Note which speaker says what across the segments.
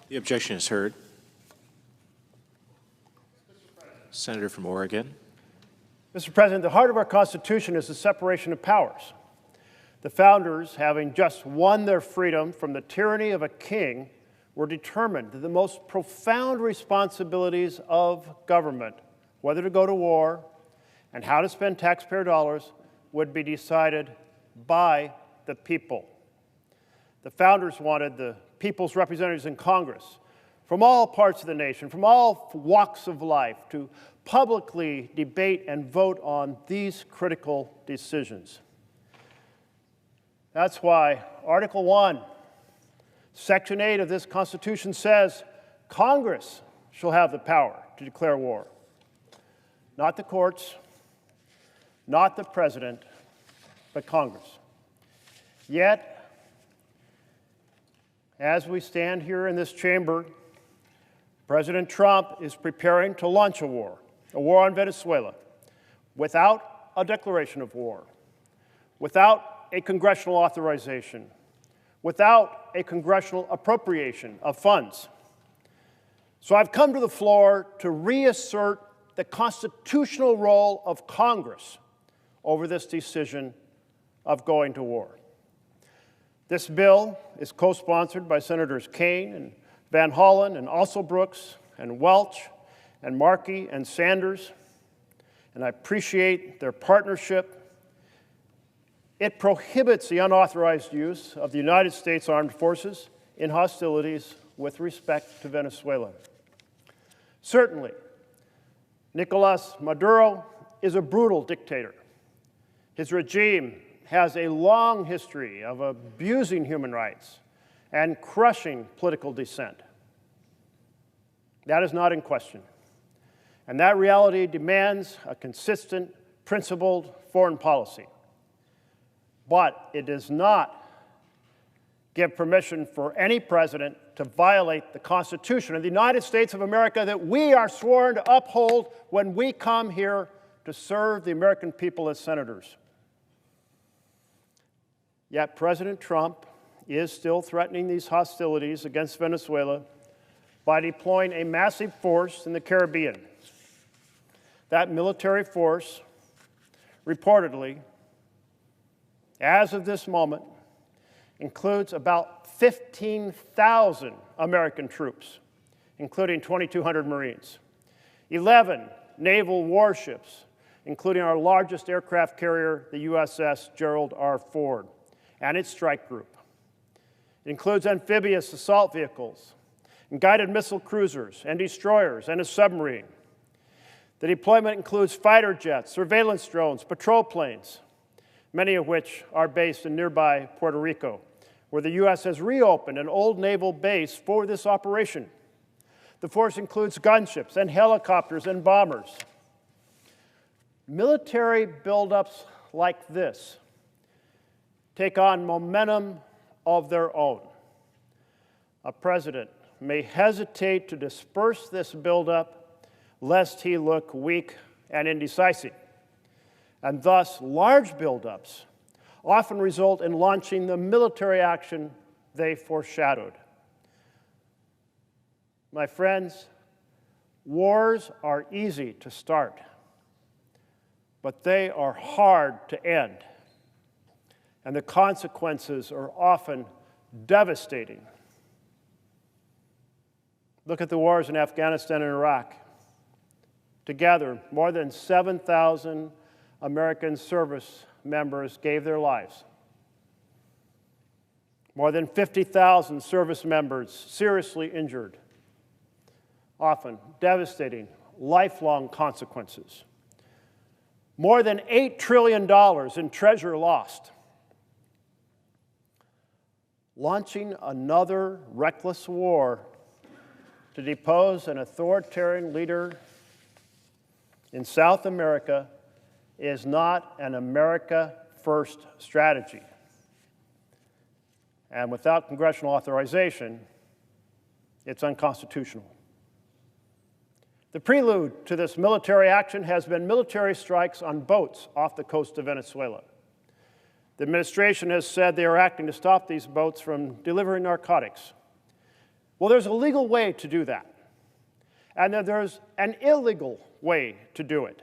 Speaker 1: The objection is heard. Senator from Oregon.
Speaker 2: Mr. President, the heart of our Constitution is the separation of powers. The founders, having just won their freedom from the tyranny of a king, were determined that the most profound responsibilities of government, whether to go to war and how to spend taxpayer dollars, would be decided by the people. The founders wanted the people's representatives in Congress from all parts of the nation, from all walks of life, to publicly debate and vote on these critical decisions. That's why Article 1, Section 8 of this Constitution says Congress shall have the power to declare war. Not the courts, not the president, but Congress. Yet, as we stand here in this chamber, President Trump is preparing to launch a war on Venezuela, without a declaration of war, without a congressional authorization, without a congressional appropriation of funds. So I've come to the floor to reassert the constitutional role of Congress over this decision of going to war. This bill is co-sponsored by Senators Kaine and Van Hollen and Alsobrooks and Welch and Markey and Sanders, and I appreciate their partnership. It prohibits the unauthorized use of the United States Armed Forces in hostilities with respect to Venezuela. Certainly, Nicolás Maduro is a brutal dictator. His regime has a long history of abusing human rights and crushing political dissent. That is not in question. And that reality demands a consistent, principled foreign policy. But it does not give permission for any president to violate the Constitution of the United States of America that we are sworn to uphold when we come here to serve the American people as senators. Yet President Trump is still threatening these hostilities against Venezuela by deploying a massive force in the Caribbean. That military force, reportedly, as of this moment, includes about 15,000 American troops, including 2,200 Marines, 11 naval warships, including our largest aircraft carrier, the USS Gerald R. Ford, and its strike group. It includes amphibious assault vehicles, and guided missile cruisers, and destroyers, and a submarine. The deployment includes fighter jets, surveillance drones, patrol planes, many of which are based in nearby Puerto Rico, where the U.S. has reopened an old naval base for this operation. The force includes gunships and helicopters and bombers. Military buildups like this take on momentum of their own. A president may hesitate to disperse this buildup lest he look weak and indecisive. And thus, large buildups often result in launching the military action they foreshadowed. My friends, wars are easy to start, but they are hard to end. And the consequences are often devastating. Look at the wars in Afghanistan and Iraq. Together, more than 7,000 American service members gave their lives. More than 50,000 service members seriously injured, often devastating, lifelong consequences. More than $8 trillion in treasure lost. Launching another reckless war to depose an authoritarian leader in South America is not an America-first strategy. And without congressional authorization, it's unconstitutional. The prelude to this military action has been military strikes on boats off the coast of Venezuela. The administration has said they are acting to stop these boats from delivering narcotics. Well, there's a legal way to do that, and then there's an illegal way to do it.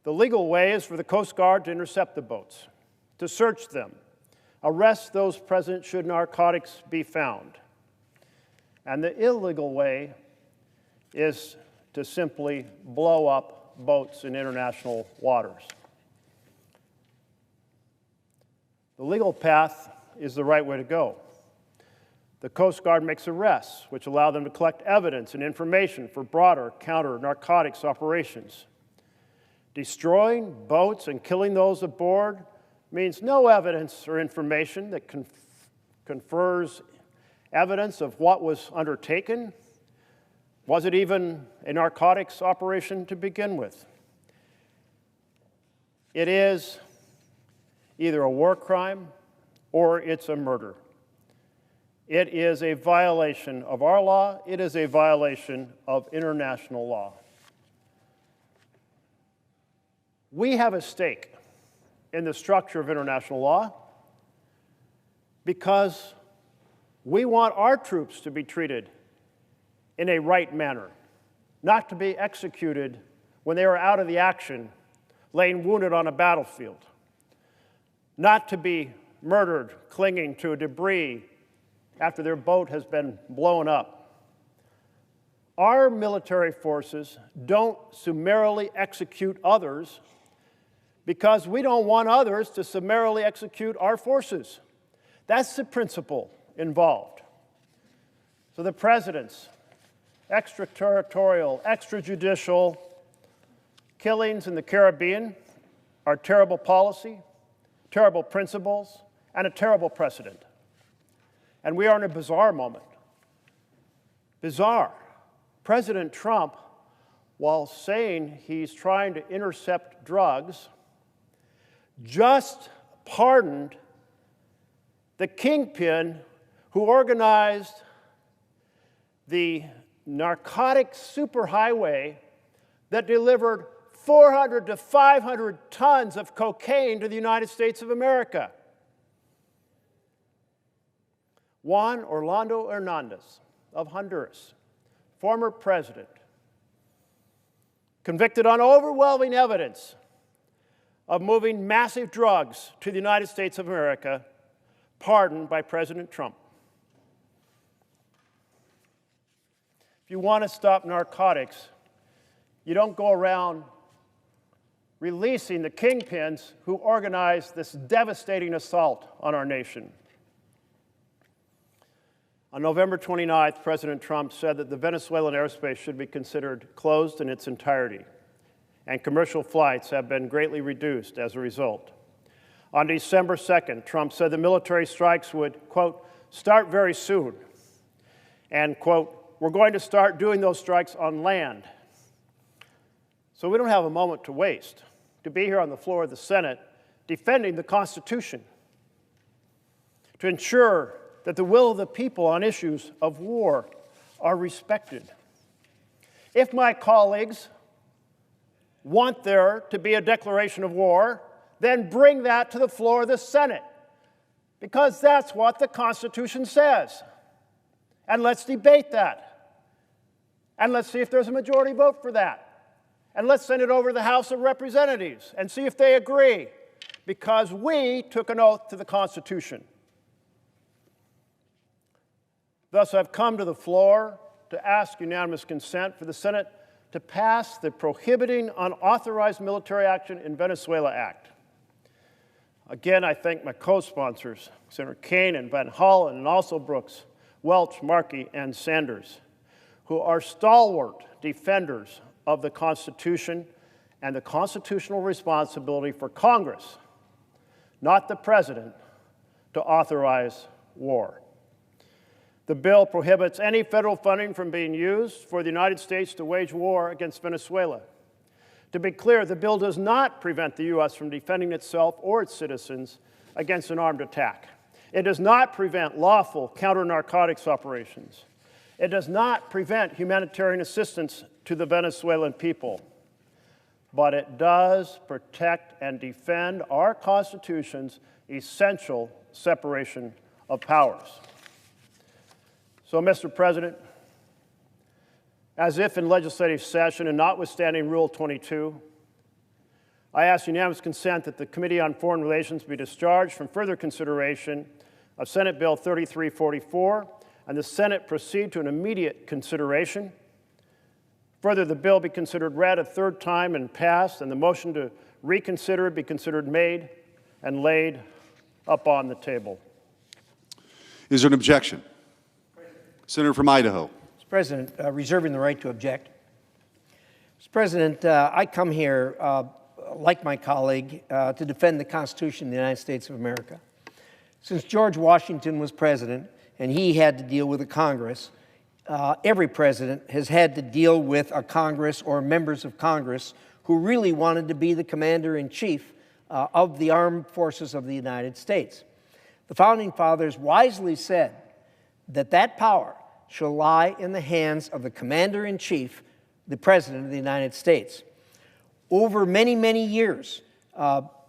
Speaker 2: The legal way is for the Coast Guard to intercept the boats, to search them, arrest those present should narcotics be found. And the illegal way is to simply blow up boats in international waters. The legal path is the right way to go. The Coast Guard makes arrests, which allow them to collect evidence and information for broader counter-narcotics operations. Destroying boats and killing those aboard means no evidence or information that confers evidence of what was undertaken. Was it even a narcotics operation to begin with? It is either a war crime or it's a murder. It is a violation of our law. It is a violation of international law. We have a stake in the structure of international law because we want our troops to be treated in a right manner, not to be executed when they are out of the action, laying wounded on a battlefield, not to be murdered clinging to debris after their boat has been blown up. Our military forces don't summarily execute others because we don't want others to summarily execute our forces. That's the principle involved. So the president's extraterritorial, extrajudicial killings in the Caribbean are terrible policy, terrible principles, and a terrible precedent. And we are in a bizarre moment. Bizarre. President Trump, while saying he's trying to intercept drugs, just pardoned the kingpin who organized the narcotic superhighway that delivered 400 to 500 tons of cocaine to the United States of America. Juan Orlando Hernandez of Honduras, former president, convicted on overwhelming evidence of moving massive drugs to the United States of America, pardoned by President Trump. If you want to stop narcotics, you don't go around releasing the kingpins who organized this devastating assault on our nation. On November 29th, President Trump said that the Venezuelan airspace should be considered closed in its entirety, and commercial flights have been greatly reduced as a result. On December 2nd, Trump said the military strikes would, quote, start very soon, and, quote, we're going to start doing those strikes on land. So we don't have a moment to waste to be here on the floor of the Senate defending the Constitution, to ensure that the will of the people on issues of war are respected. If my colleagues want there to be a declaration of war, then bring that to the floor of the Senate, because that's what the Constitution says. And let's debate that. And let's see if there's a majority vote for that. And let's send it over to the House of Representatives and see if they agree, because we took an oath to the Constitution. Thus, I've come to the floor to ask unanimous consent for the Senate to pass the Prohibiting Unauthorized Military Action in Venezuela Act. Again, I thank my co-sponsors, Senator Kaine and Van Hollen, and also Brooks, Welch, Markey, and Sanders, who are stalwart defenders of the Constitution and the constitutional responsibility for Congress, not the President, to authorize war. The bill prohibits any federal funding from being used for the United States to wage war against Venezuela. To be clear, the bill does not prevent the U.S. from defending itself or its citizens against an armed attack. It does not prevent lawful counter-narcotics operations. It does not prevent humanitarian assistance to the Venezuelan people. But it does protect and defend our Constitution's essential separation of powers. So, Mr. President, as if in legislative session and notwithstanding Rule 22, I ask unanimous consent that the Committee on Foreign Relations be discharged from further consideration of Senate Bill 3344 and the Senate proceed to an immediate consideration. Further, the bill be considered read a third time and passed, and the motion to reconsider be considered made and laid up on the table.
Speaker 3: Is there an objection? Senator from Idaho.
Speaker 4: Mr. President, reserving the right to object. Mr. President, I come here, like my colleague, to defend the Constitution of the United States of America. Since George Washington was president and he had to deal with a Congress, every president has had to deal with a Congress or members of Congress who really wanted to be the commander-in-chief of the armed forces of the United States. The Founding Fathers wisely said that that power shall lie in the hands of the commander-in-chief, the President of the United States. Over many, many years,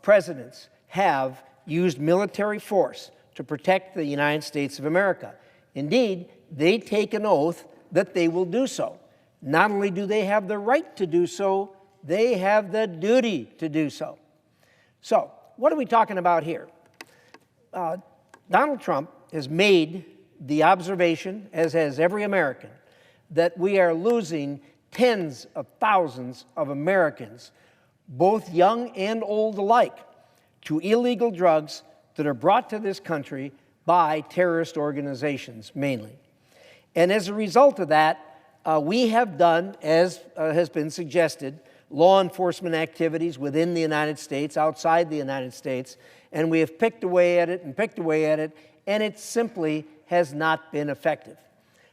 Speaker 4: presidents have used military force to protect the United States of America. Indeed, they take an oath that they will do so. Not only do they have the right to do so, they have the duty to do so. So, what are we talking about here? Donald Trump has made the observation, as has every American, that we are losing tens of thousands of Americans, both young and old alike, to illegal drugs that are brought to this country by terrorist organizations, mainly. And as a result of that, we have done, as has been suggested, law enforcement activities within the United States, outside the United States, and we have picked away at it and picked away at it, and it simply has not been effective.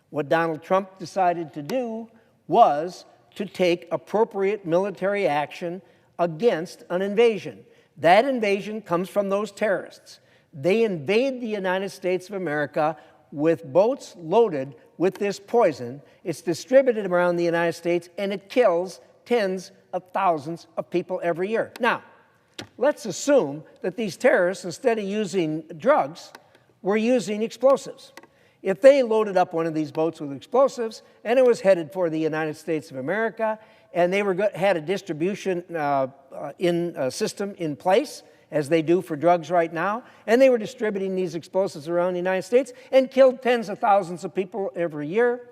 Speaker 4: What Donald Trump decided to do was to take appropriate military action against an invasion. That invasion comes from those terrorists. They invade the United States of America with boats loaded with this poison. It's distributed around the United States, and it kills tens of thousands of people every year. Now, let's assume that these terrorists, instead of using drugs, were using explosives. If they loaded up one of these boats with explosives and it was headed for the United States of America, and they had a distribution system in place, as they do for drugs right now, and they were distributing these explosives around the United States and killed tens of thousands of people every year,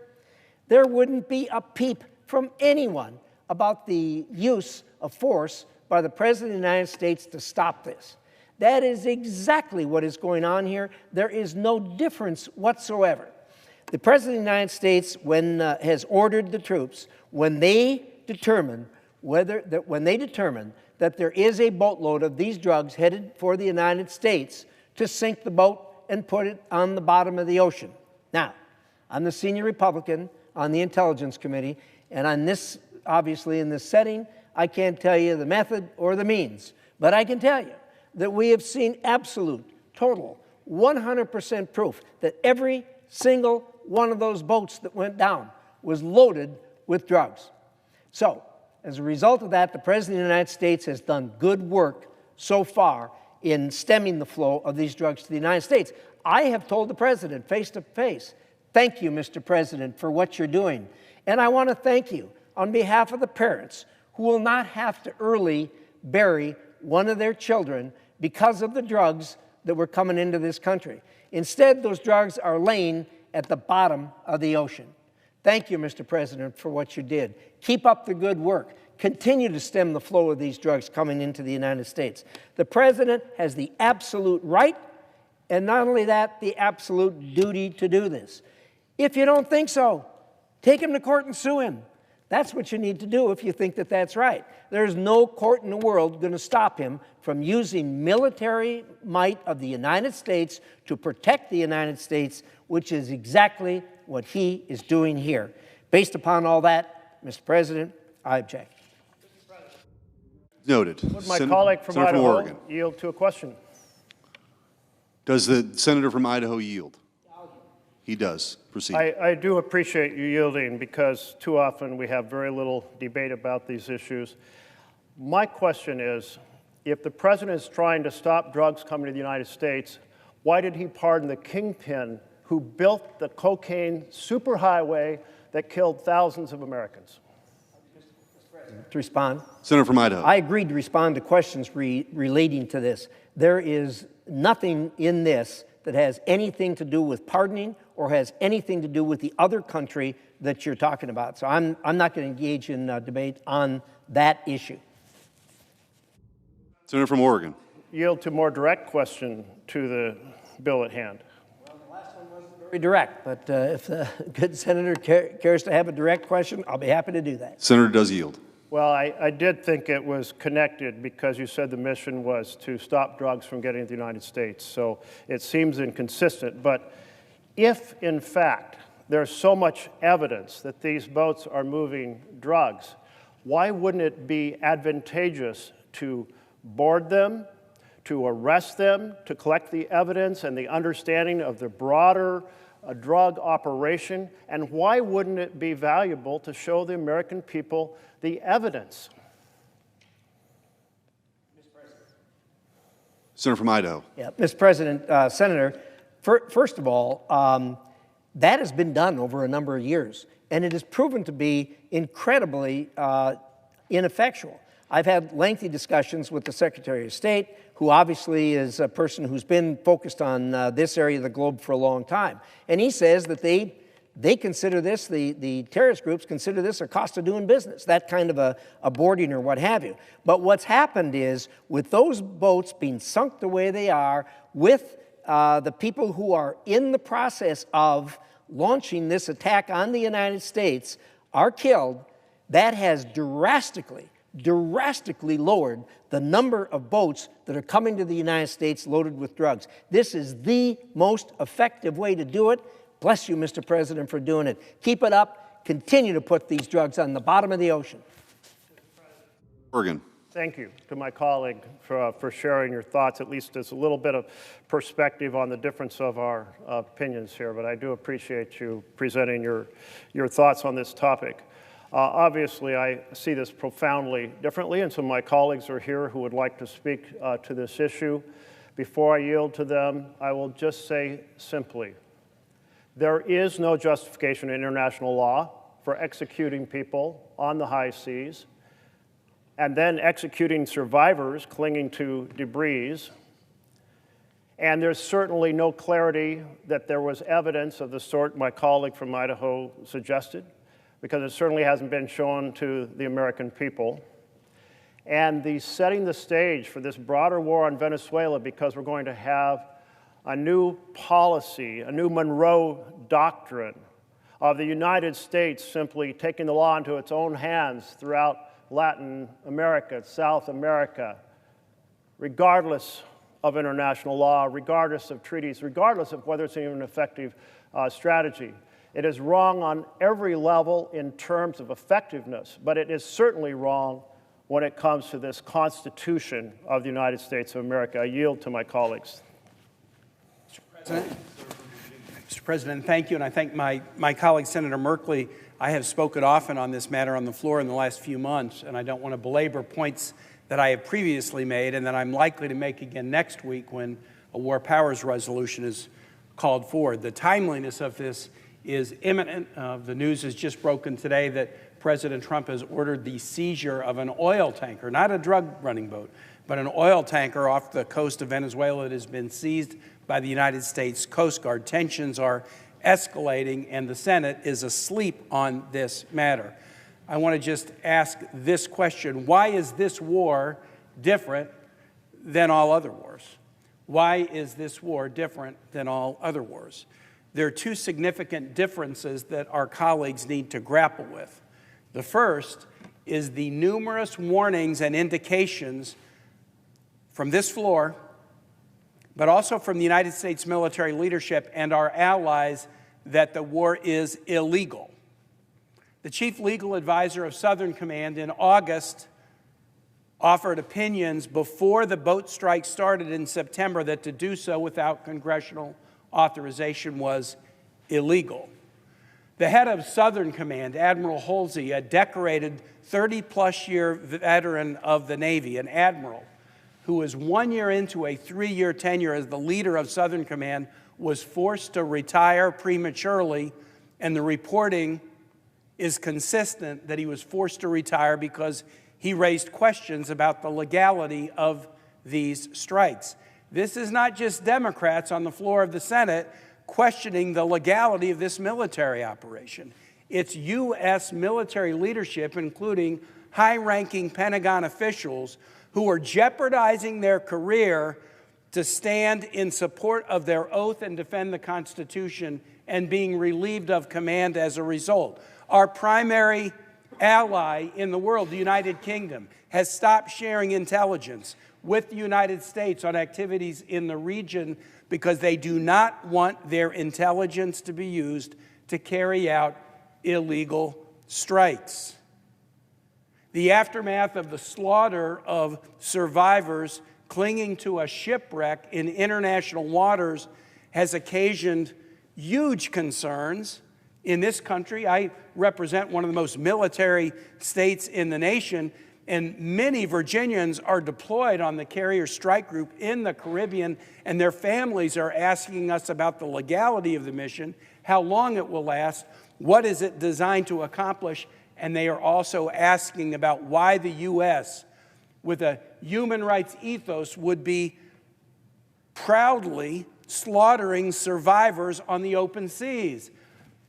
Speaker 4: there wouldn't be a peep from anyone about the use of force by the President of the United States to stop this. That is exactly what is going on here. There is no difference whatsoever. The President of the United States, has ordered the troops, when they determine that there is a boatload of these drugs headed for the United States, to sink the boat and put it on the bottom of the ocean. Now, I'm the senior Republican on the Intelligence Committee, and on this, obviously in this setting, I can't tell you the method or the means, but I can tell you that we have seen absolute, total, 100% proof that every single one of those boats that went down was loaded with drugs. So, as a result of that, the President of the United States has done good work so far in stemming the flow of these drugs to the United States. I have told the President face to face, thank you, Mr. President, for what you're doing. And I want to thank you on behalf of the parents who will not have to early bury one of their children because of the drugs that were coming into this country. Instead, those drugs are laying at the bottom of the ocean. Thank you, Mr. President, for what you did. Keep up the good work. Continue to stem the flow of these drugs coming into the United States. The President has the absolute right, and not only that, the absolute duty to do this. If you don't think so, take him to court and sue him. That's what you need to do if you think that that's right. There's no court in the world going to stop him from using military might of the United States to protect the United States, which is exactly what he is doing here. Based upon all that, Mr. President, I object.
Speaker 3: Noted.
Speaker 2: Would my colleague from
Speaker 3: Senator
Speaker 2: Idaho
Speaker 3: Oregon.
Speaker 2: yield to a question?
Speaker 3: Does the senator from Idaho yield? He does. Proceed.
Speaker 2: I do appreciate you yielding, because too often we have very little debate about these issues. My question is, if the President is trying to stop drugs coming to the United States, why did he pardon the kingpin who built the cocaine superhighway that killed thousands of Americans.
Speaker 4: To respond.
Speaker 3: Senator from Idaho.
Speaker 4: I agreed to respond to questions relating to this. There is nothing in this that has anything to do with pardoning or has anything to do with the other country that you're talking about. So I'm not going to engage in debate on that issue.
Speaker 3: Senator from Oregon.
Speaker 2: Yield to more direct question to the bill at hand.
Speaker 4: Well, the last one wasn't very direct, but if the good senator cares to have a direct question, I'll be happy to do that.
Speaker 3: Senator does yield.
Speaker 2: Well, I did think it was connected because you said the mission was to stop drugs from getting to the United States. So it seems inconsistent. But if, in fact, there's so much evidence that these boats are moving drugs, why wouldn't it be advantageous to board them, to arrest them, to collect the evidence and the understanding of the broader drug operation? And why wouldn't it be valuable to show the American people the evidence?
Speaker 3: Senator from Idaho.
Speaker 4: Yeah, Mr. President, Senator, first of all, that has been done over a number of years, and it has proven to be incredibly ineffectual. I've had lengthy discussions with the Secretary of State, who obviously is a person who's been focused on this area of the globe for a long time. And he says that they consider this, the terrorist groups consider this a cost of doing business, that kind of a boarding or what have you. But what's happened is, with those boats being sunk the way they are, with the people who are in the process of launching this attack on the United States are killed, that has drastically lowered the number of boats that are coming to the United States loaded with drugs. This is the most effective way to do it. Bless you, Mr. President, for doing it. Keep it up. Continue to put these drugs on the bottom of the ocean.
Speaker 3: Oregon.
Speaker 2: Thank you to my colleague for sharing your thoughts. At least there's a little bit of perspective on the difference of our opinions here, but I do appreciate you presenting your thoughts on this topic. Obviously, I see this profoundly differently, and some of my colleagues are here who would like to speak to this issue. Before I yield to them, I will just say simply, there is no justification in international law for executing people on the high seas and then executing survivors clinging to debris. And there's certainly no clarity that there was evidence of the sort my colleague from Idaho suggested, because it certainly hasn't been shown to the American people. And the setting the stage for this broader war on Venezuela, because we're going to have a new policy, a new Monroe Doctrine of the United States simply taking the law into its own hands throughout Latin America, South America, regardless of international law, regardless of treaties, regardless of whether it's even an effective strategy. It is wrong on every level in terms of effectiveness, but it is certainly wrong when it comes to this Constitution of the United States of America. I yield to my colleagues.
Speaker 5: Mr. President, thank you, and I thank my colleague, Senator Merkley. I have spoken often on this matter on the floor in the last few months, and I don't want to belabor points that I have previously made and that I'm likely to make again next week when a war powers resolution is called forward. The timeliness of this is imminent. The news has just broken today that President Trump has ordered the seizure of an oil tanker, not a drug-running boat, but an oil tanker off the coast of Venezuela that has been seized by the United States Coast Guard. Tensions are escalating, and the Senate is asleep on this matter. I want to just ask this question: why is this war different than all other wars? Why is this war different than all other wars? There are two significant differences that our colleagues need to grapple with. The first is the numerous warnings and indications from this floor, but also from the United States military leadership and our allies, that the war is illegal. The chief legal advisor of Southern Command in August offered opinions before the boat strike started in September that to do so without congressional authorization was illegal. The head of Southern Command, Admiral Halsey, a decorated 30-plus year veteran of the Navy, an admiral who was 1 year into a 3-year tenure as the leader of Southern Command, was forced to retire prematurely, and the reporting is consistent that he was forced to retire because he raised questions about the legality of these strikes. This is not just Democrats on the floor of the Senate questioning the legality of this military operation. It's U.S. military leadership, including high-ranking Pentagon officials, who are jeopardizing their career to stand in support of their oath and defend the Constitution and being relieved of command as a result. Our primary ally in the world, the United Kingdom, has stopped sharing intelligence with the United States on activities in the region because they do not want their intelligence to be used to carry out illegal strikes. The aftermath of the slaughter of survivors clinging to a shipwreck in international waters has occasioned huge concerns in this country. I represent one of the most military states in the nation, and many Virginians are deployed on the carrier strike group in the Caribbean, and their families are asking us about the legality of the mission, how long it will last, what is it designed to accomplish, and they are also asking about why the U.S., with a human rights ethos, would be proudly slaughtering survivors on the open seas.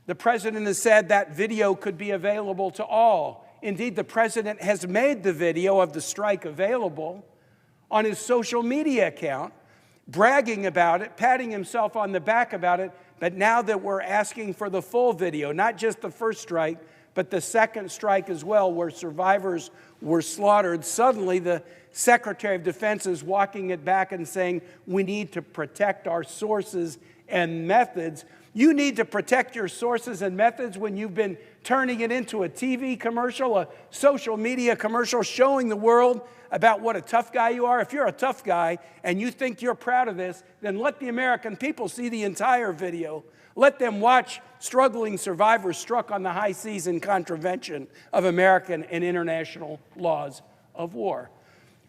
Speaker 5: The president has said that video could be available to all. Indeed, the president has made the video of the strike available on his social media account, bragging about it, patting himself on the back about it. But now that we're asking for the full video, not just the first strike, but the second strike as well, where survivors were slaughtered, suddenly the Secretary of Defense is walking it back and saying, we need to protect our sources and methods. You need to protect your sources and methods when you've been turning it into a TV commercial, a social media commercial, showing the world about what a tough guy you are. If you're a tough guy and you think you're proud of this, then let the American people see the entire video. Let them watch struggling survivors struck on the high seas in contravention of American and international laws of war.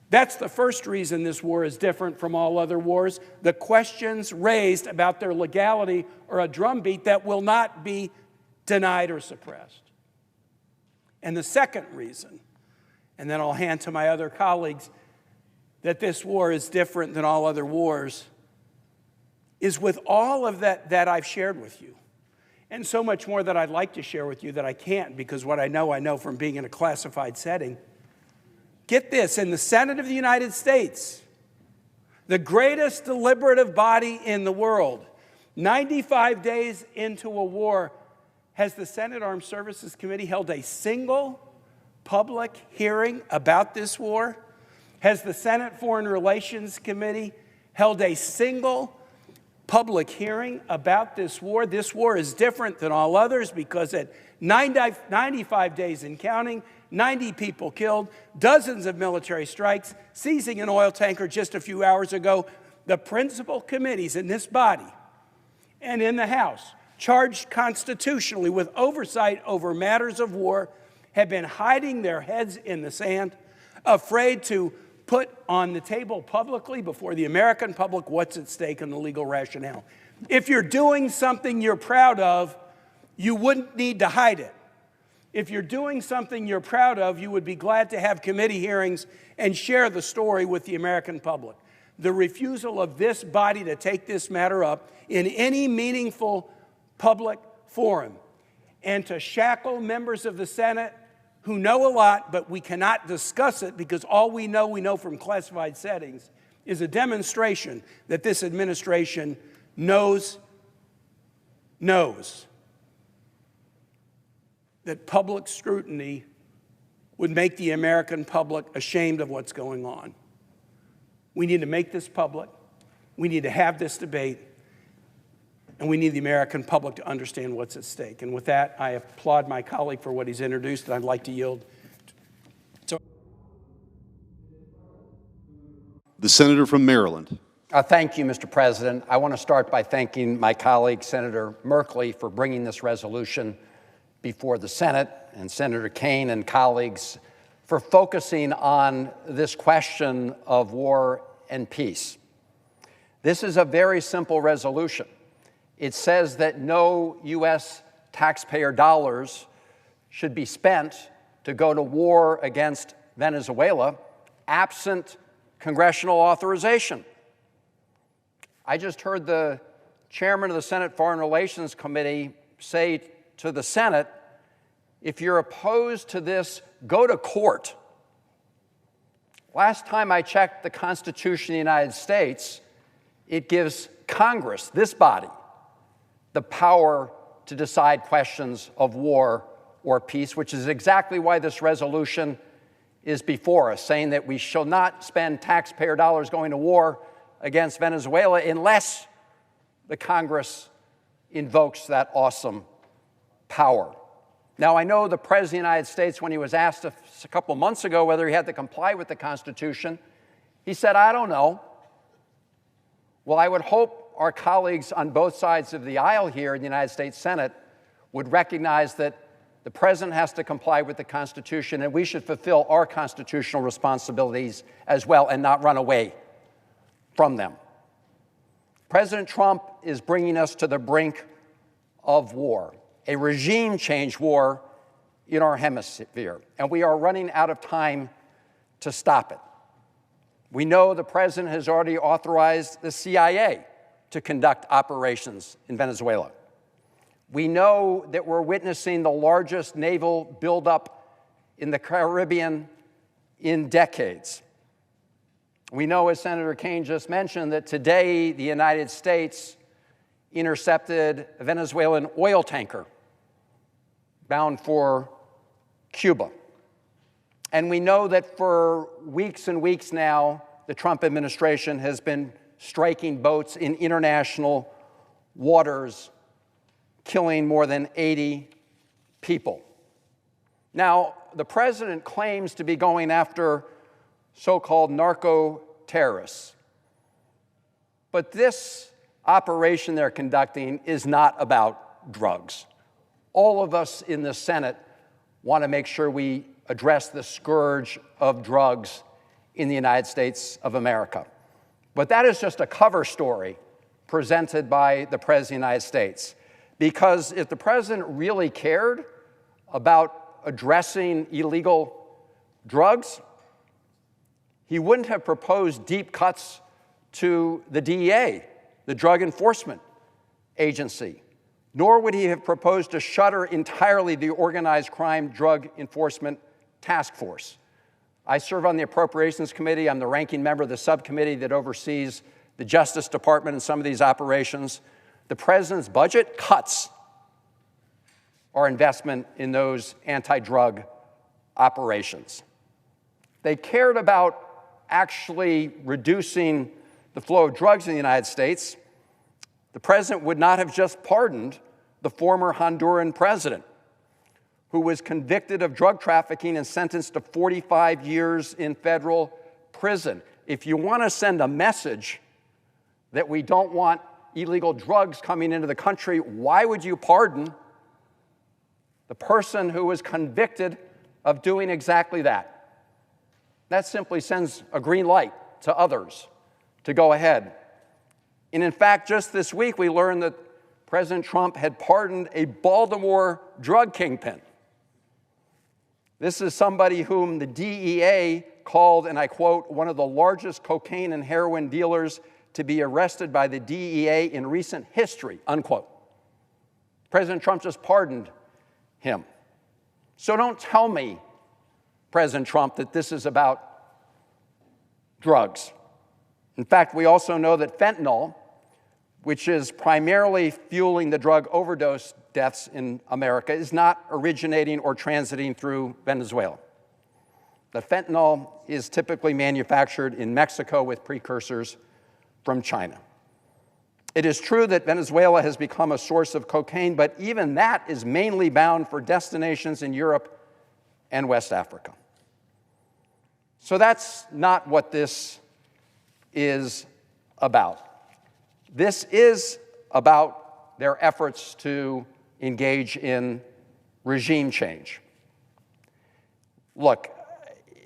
Speaker 5: That's the first reason this war is different from all other wars. The questions raised about their legality are a drumbeat that will not be denied or suppressed. And the second reason, and then I'll hand to my other colleagues, that this war is different than all other wars, is with all of that I've shared with you, and so much more that I'd like to share with you that I can't, because what I know from being in a classified setting. Get this, in the Senate of the United States, the greatest deliberative body in the world, 95 days into a war, has the Senate Armed Services Committee held a single public hearing about this war? Has the Senate Foreign Relations Committee held a single public hearing about this war? This war is different than all others because at 95 days and counting, 90 people killed, dozens of military strikes, seizing an oil tanker just a few hours ago, the principal committees in this body and in the House, charged constitutionally with oversight over matters of war, have been hiding their heads in the sand, afraid to put on the table publicly before the American public what's at stake in the legal rationale. If you're doing something you're proud of, you wouldn't need to hide it. If you're doing something you're proud of, you would be glad to have committee hearings and share the story with the American public. The refusal of this body to take this matter up in any meaningful public forum and to shackle members of the Senate who know a lot, but we cannot discuss it because all we know from classified settings, is a demonstration that this administration knows that public scrutiny would make the American public ashamed of what's going on. We need to make this public. We need to have this debate. And we need the American public to understand what's at stake. And with that, I applaud my colleague for what he's introduced, and I'd like to yield.
Speaker 3: The senator from Maryland.
Speaker 6: Thank you, Mr. President. I want to start by thanking my colleague, Senator Merkley, for bringing this resolution before the Senate, and Senator Kaine and colleagues for focusing on this question of war and peace. This is a very simple resolution. It says that no U.S. taxpayer dollars should be spent to go to war against Venezuela absent congressional authorization. I just heard the chairman of the Senate Foreign Relations Committee say to the Senate, if you're opposed to this, go to court. Last time I checked the Constitution of the United States, it gives Congress, this body, the power to decide questions of war or peace, which is exactly why this resolution is before us, saying that we shall not spend taxpayer dollars going to war against Venezuela unless the Congress invokes that awesome power. Now, I know the President of the United States, when he was asked a couple months ago whether he had to comply with the Constitution, he said, I don't know. Well, I would hope our colleagues on both sides of the aisle here in the United States Senate would recognize that the President has to comply with the Constitution, and we should fulfill our constitutional responsibilities as well and not run away from them. President Trump is bringing us to the brink of war, a regime change war in our hemisphere, and we are running out of time to stop it. We know the President has already authorized the CIA to conduct operations in Venezuela. We know that we're witnessing the largest naval buildup in the Caribbean in decades. We know, as Senator Kaine just mentioned, that today the United States intercepted a Venezuelan oil tanker bound for Cuba. And we know that for weeks and weeks now, the Trump administration has been striking boats in international waters, killing more than 80 people. Now, the President claims to be going after so-called narco-terrorists. But this operation they're conducting is not about drugs. All of us in the Senate want to make sure we address the scourge of drugs in the United States of America. But that is just a cover story presented by the President of the United States. Because if the President really cared about addressing illegal drugs, he wouldn't have proposed deep cuts to the DEA, the Drug Enforcement Agency, nor would he have proposed to shutter entirely the Organized Crime Drug Enforcement Task Force. I serve on the Appropriations Committee. I'm the ranking member of the subcommittee that oversees the Justice Department and some of these operations. The President's budget cuts our investment in those anti-drug operations. They cared about actually reducing the flow of drugs in the United States. The President would not have just pardoned the former Honduran president, who was convicted of drug trafficking and sentenced to 45 years in federal prison. If you want to send a message that we don't want illegal drugs coming into the country, why would you pardon the person who was convicted of doing exactly that? That simply sends a green light to others to go ahead. And in fact, just this week, we learned that President Trump had pardoned a Baltimore drug kingpin. This is somebody whom the DEA called, and I quote, one of the largest cocaine and heroin dealers to be arrested by the DEA in recent history, unquote. President Trump just pardoned him. So don't tell me, President Trump, that this is about drugs. In fact, we also know that fentanyl, which is primarily fueling the drug overdose deaths in America, is not originating or transiting through Venezuela. The fentanyl is typically manufactured in Mexico with precursors from China. It is true that Venezuela has become a source of cocaine, but even that is mainly bound for destinations in Europe and West Africa. So that's not what this is about. This is about their efforts to engage in regime change. Look,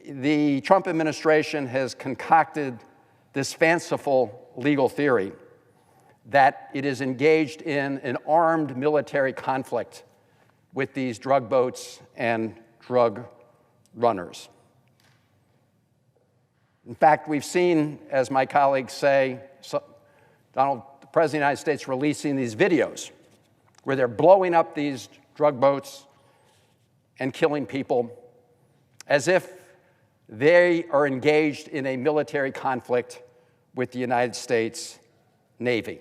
Speaker 6: the Trump administration has concocted this fanciful legal theory that it is engaged in an armed military conflict with these drug boats and drug runners. In fact, we've seen, as my colleagues say, the President of the United States releasing these videos where they're blowing up these drug boats and killing people as if they are engaged in a military conflict with the United States Navy.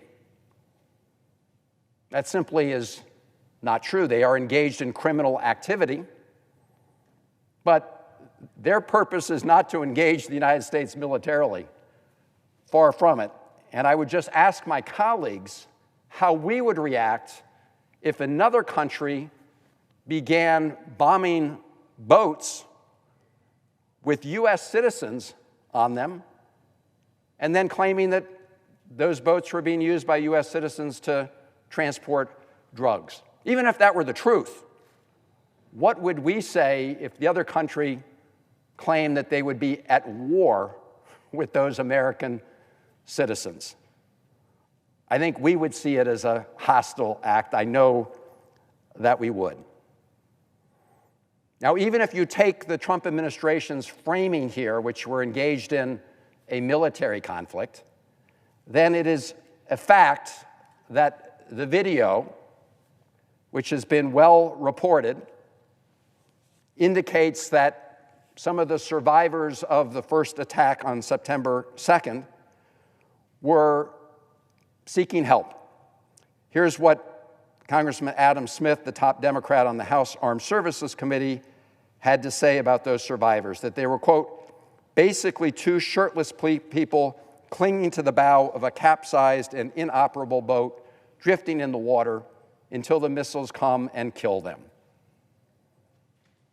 Speaker 6: That simply is not true. They are engaged in criminal activity, but their purpose is not to engage the United States militarily. Far from it. And I would just ask my colleagues how we would react if another country began bombing boats with U.S. citizens on them and then claiming that those boats were being used by U.S. citizens to transport drugs. Even if that were the truth, what would we say if the other country claimed that they would be at war with those American citizens? I think we would see it as a hostile act. I know that we would. Now, even if you take the Trump administration's framing here, which we're engaged in a military conflict, then it is a fact that the video, which has been well reported, indicates that some of the survivors of the first attack on September 2nd were seeking help. Here's what Congressman Adam Smith, the top Democrat on the House Armed Services Committee, had to say about those survivors, that they were, quote, basically two shirtless people clinging to the bow of a capsized and inoperable boat drifting in the water until the missiles come and kill them.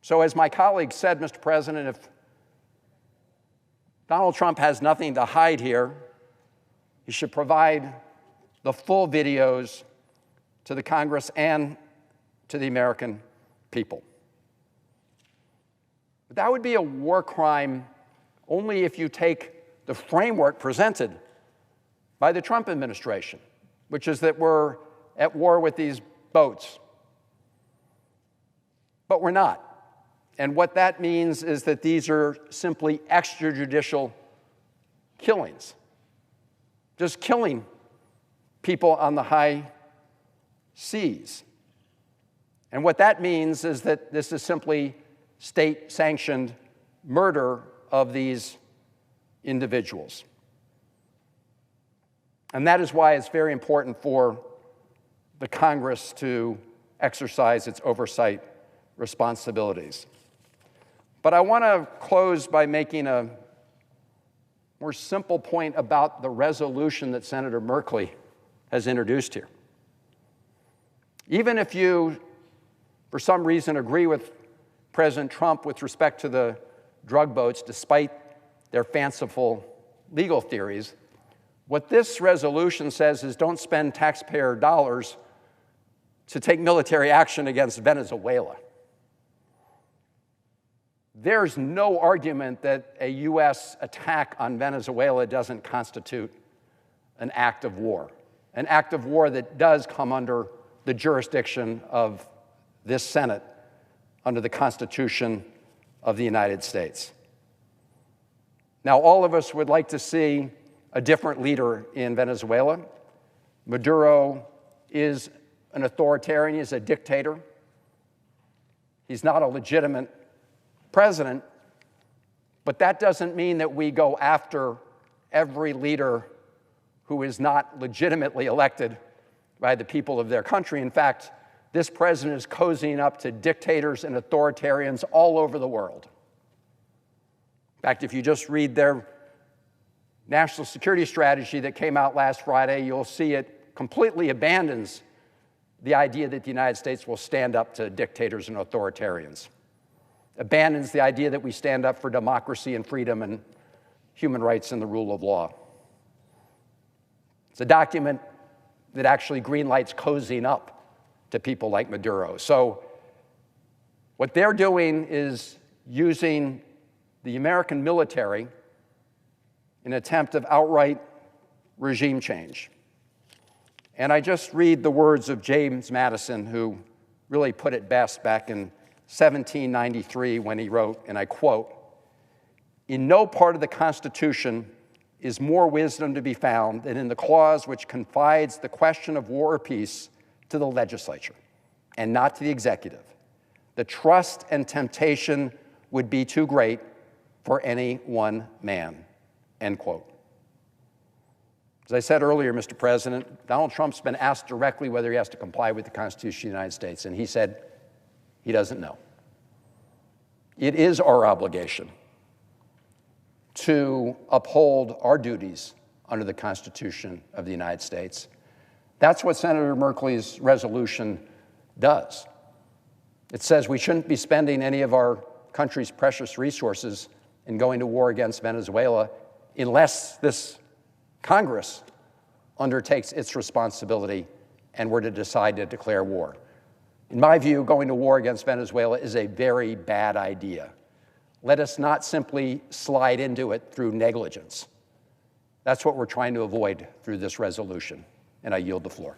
Speaker 6: So as my colleague said, Mr. President, if Donald Trump has nothing to hide here, he should provide the full videos to the Congress and to the American people. But that would be a war crime only if you take the framework presented by the Trump administration, which is that we're at war with these boats. But we're not. And what that means is that these are simply extrajudicial killings, just killing people on the high seas. And what that means is that this is simply state-sanctioned murder of these individuals. And that is why it's very important for the Congress to exercise its oversight responsibilities. But I want to close by making a more simple point about the resolution that Senator Merkley has introduced here. Even if you, for some reason, agree with President Trump with respect to the drug boats, despite their fanciful legal theories, what this resolution says is don't spend taxpayer dollars to take military action against Venezuela. There's no argument that a U.S. attack on Venezuela doesn't constitute an act of war that does come under the jurisdiction of this Senate under the Constitution of the United States. Now, all of us would like to see a different leader in Venezuela. Maduro is an authoritarian, he's a dictator. He's not a legitimate president, but that doesn't mean that we go after every leader who is not legitimately elected by the people of their country. In fact, this president is cozying up to dictators and authoritarians all over the world. In fact, if you just read their national security strategy that came out last Friday, you'll see it completely abandons the idea that the United States will stand up to dictators and authoritarians. Abandons the idea that we stand up for democracy and freedom and human rights and the rule of law. It's a document that actually greenlights cozying up to people like Maduro. So what they're doing is using the American military in an attempt of outright regime change. And I just read the words of James Madison, who really put it best back in 1793 when he wrote, and I quote, "In no part of the Constitution is more wisdom to be found than in the clause which confides the question of war or peace to the legislature and not to the executive. The trust and temptation would be too great for any one man," end quote. As I said earlier, Mr. President, Donald Trump's been asked directly whether he has to comply with the Constitution of the United States, and he said he doesn't know. It is our obligation to uphold our duties under the Constitution of the United States. That's what Senator Merkley's resolution does. It says we shouldn't be spending any of our country's precious resources in going to war against Venezuela unless this Congress undertakes its responsibility and were to decide to declare war. In my view, going to war against Venezuela is a very bad idea. Let us not simply slide into it through negligence. That's what we're trying to avoid through this resolution, and I yield the floor.